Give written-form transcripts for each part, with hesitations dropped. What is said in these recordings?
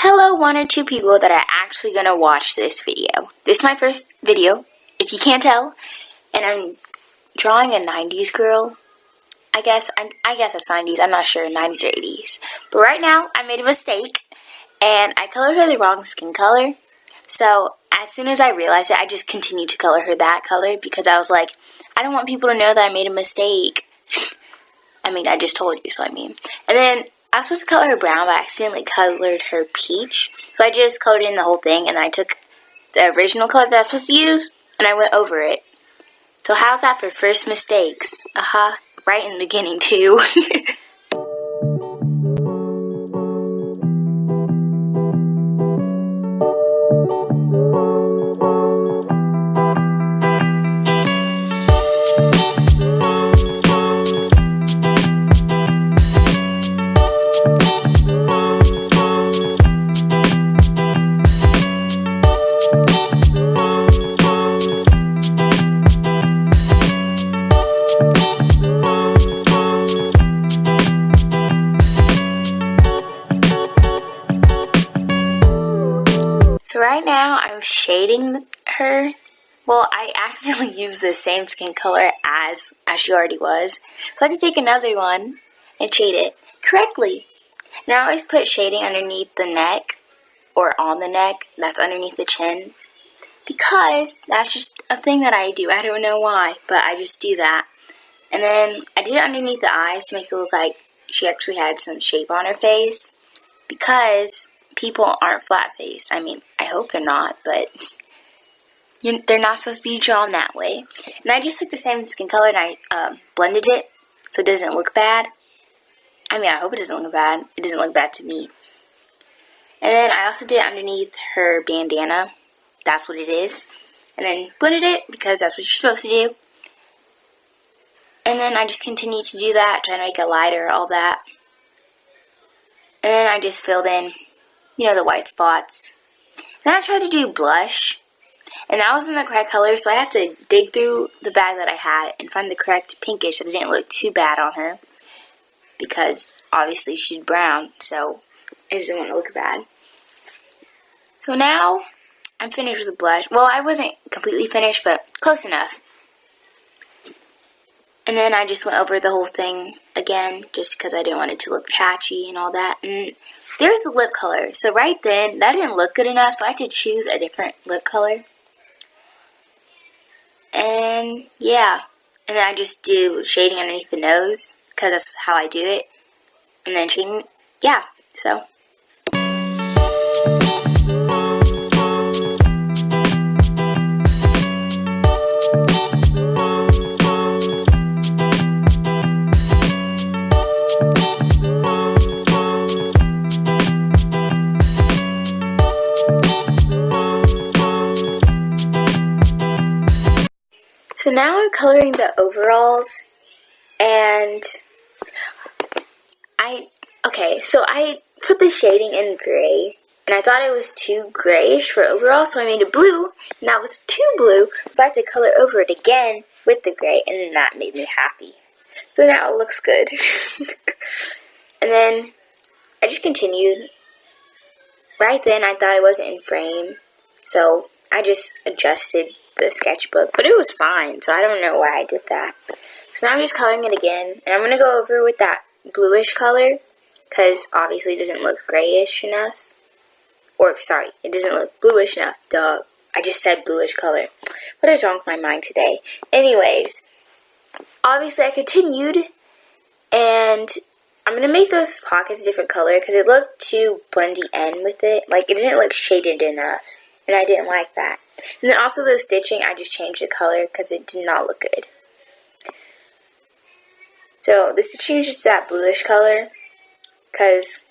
Hello, one or two people that are actually going to watch this video. This is my first video, if you can't tell, and I'm drawing a 90s girl. I guess it's 90s, I'm not sure, 90s or 80s. But right now, I made a mistake, and I colored her the wrong skin color. So, as soon as I realized it, I just continued to color her that color, because I was like, I don't want people to know that I made a mistake. I mean, I just told you, so I mean. And then, I was supposed to color her brown, but I accidentally colored her peach. So I just colored in the whole thing, and I took the original color that I was supposed to use, and I went over it. So how's that for first mistakes? Right in the beginning, too. So right now, I'm shading her. Well, I accidentally used the same skin color as she already was. So I had to take another one and shade it correctly. Now I always put shading underneath the neck, or on the neck, that's underneath the chin. Because that's just a thing that I do. I don't know why, but I just do that. And then I did it underneath the eyes to make it look like she actually had some shape on her face. Because people aren't flat-faced. I mean, I hope they're not, but they're not supposed to be drawn that way. And I just took the same skin color and I blended it so it doesn't look bad. I mean, I hope it doesn't look bad. It doesn't look bad to me. And then I also did it underneath her bandana. That's what it is. And then blended it because that's what you're supposed to do. And then I just continued to do that, trying to make it lighter, all that. And then I just filled in, the white spots. Then I tried to do blush, and that was in the correct color, so I had to dig through the bag that I had and find the correct pinkish that didn't look too bad on her, because obviously she's brown, so it doesn't want to look bad. So now I'm finished with the blush. Well, I wasn't completely finished, but close enough. And then I just went over the whole thing again, just because I didn't want it to look patchy and all that. And there's the lip color. So right then, that didn't look good enough, so I had to choose a different lip color. And yeah. And then I just do shading underneath the nose, because that's how I do it. And then shading, yeah, so. So now I'm coloring the overalls, and I put the shading in gray, and I thought it was too grayish for overalls, so I made it blue, and that was too blue, so I had to color over it again with the gray, and then that made me happy. So now it looks good. And then I just continued. Right then I thought it wasn't in frame, so I just adjusted the sketchbook, but it was fine, so I don't know why I did that. So now I'm just coloring it again, and I'm going to go over with that bluish color, because obviously it doesn't look grayish enough, or sorry, it doesn't look bluish enough, duh, I just said bluish color. What is wrong with my mind today? Anyways, obviously I continued, and I'm going to make those pockets a different color, because it looked too blendy in with it, like it didn't look shaded enough, and I didn't like that. And then also the stitching, I just changed the color because it did not look good. So the stitching is just that bluish color because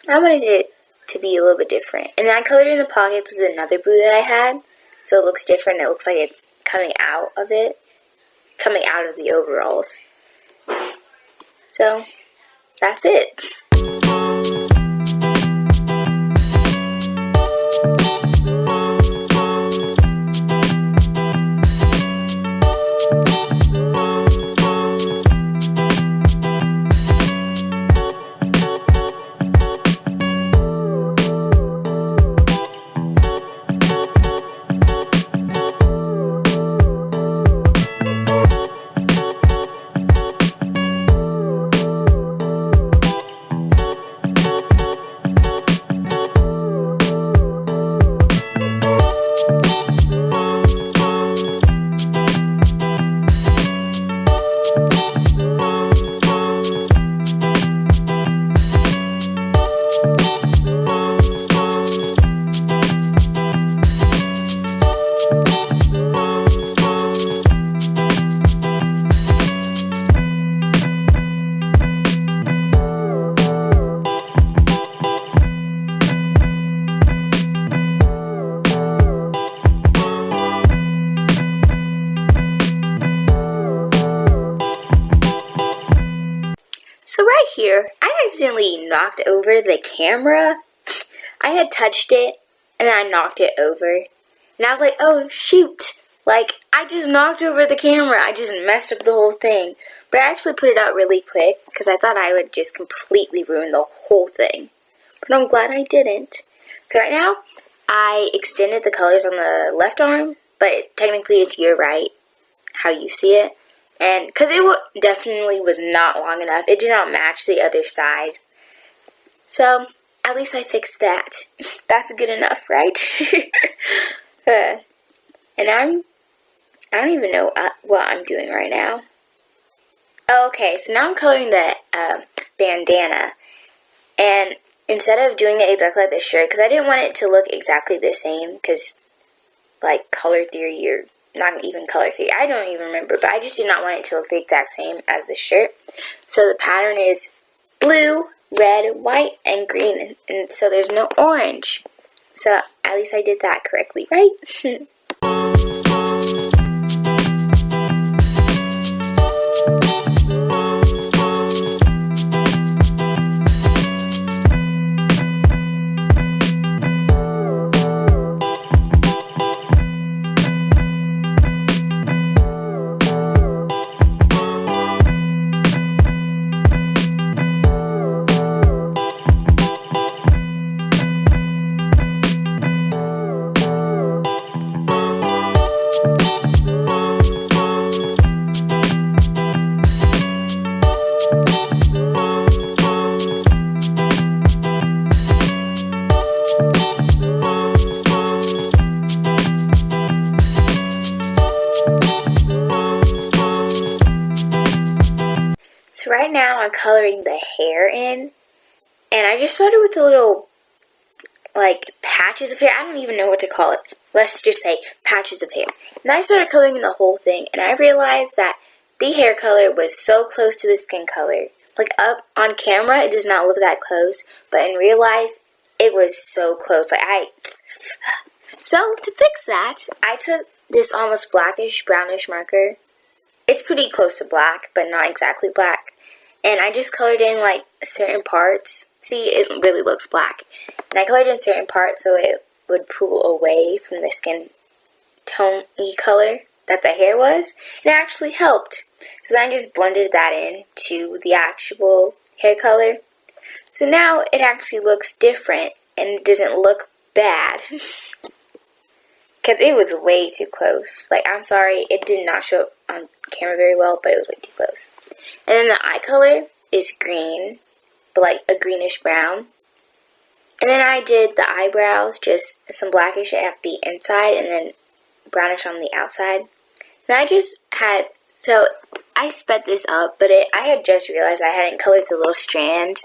I wanted it to be a little bit different. And then I colored in the pockets with another blue that I had, so it looks different. It looks like it's coming out of it, coming out of the overalls. So that's it. accidentally knocked over the camera. I had touched it, and then I knocked it over. And I was like, oh, shoot. Like, I just knocked over the camera. I just messed up the whole thing. But I actually put it out really quick because I thought I would just completely ruin the whole thing. But I'm glad I didn't. So right now, I extended the colors on the left arm, but technically it's your right, how you see it. And because it definitely was not long enough, it did not match the other side. So at least I fixed that. That's good enough, right? And I don't even know what I'm doing right now. Okay, so now I'm coloring the bandana. And instead of doing it exactly like the shirt, because I didn't want it to look exactly the same, because, like, color theory, or not even color theory, I don't even remember, but I just did not want it to look the exact same as the shirt. So the pattern is blue, red, white, and green, and so there's no orange. So at least I did that correctly, right? So right now I'm coloring the hair in, and I just started with the little, like, patches of hair. I don't even know what to call it. Let's just say patches of hair. And I started coloring in the whole thing, and I realized that the hair color was so close to the skin color. Like, up on camera, it does not look that close, but in real life, it was so close. So to fix that, I took this almost blackish, brownish marker. It's pretty close to black, but not exactly black. And I just colored in, like, certain parts. See, it really looks black. And I colored in certain parts so it would pull away from the skin tone-y color that the hair was. And it actually helped. So then I just blended that in to the actual hair color. So now it actually looks different and it doesn't look bad. Because it was way too close. Like, I'm sorry, it did not show up on camera very well, but it was way too close. And then the eye color is green, but like a greenish brown. And then I did the eyebrows, just some blackish at the inside and then brownish on the outside. And I just had, so I sped this up, but I had just realized I hadn't colored the little strand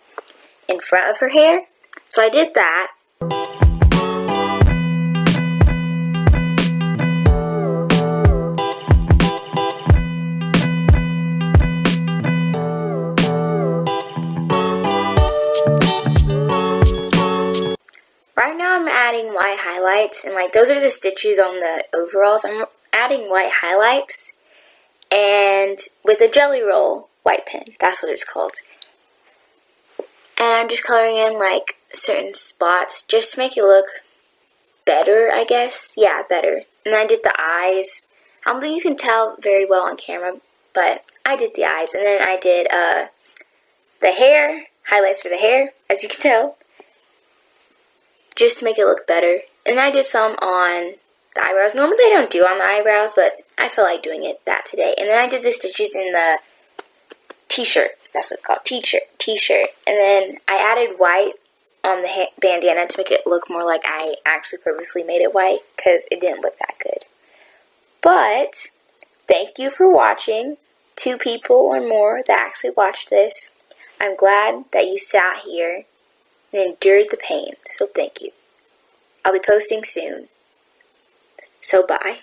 in front of her hair. So I did that. Right now I'm adding white highlights, and like those are the stitches on the overalls. I'm adding white highlights and with a jelly roll white pen. That's what it's called. And I'm just coloring in like certain spots just to make it look better, I guess. Yeah, better. And I did the eyes. I don't think you can tell very well on camera, but I did the eyes. And then I did the hair, highlights for the hair, as you can tell, just to make it look better. And I did some on the eyebrows. Normally I don't do on the eyebrows, but I feel like doing it that today. And then I did the stitches in the t-shirt. That's what it's called, t-shirt. And then I added white on the bandana to make it look more like I actually purposely made it white, because it didn't look that good. But thank you for watching. 2 people or more that actually watched this. I'm glad that you sat here and endured the pain, so thank you. I'll be posting soon. So bye.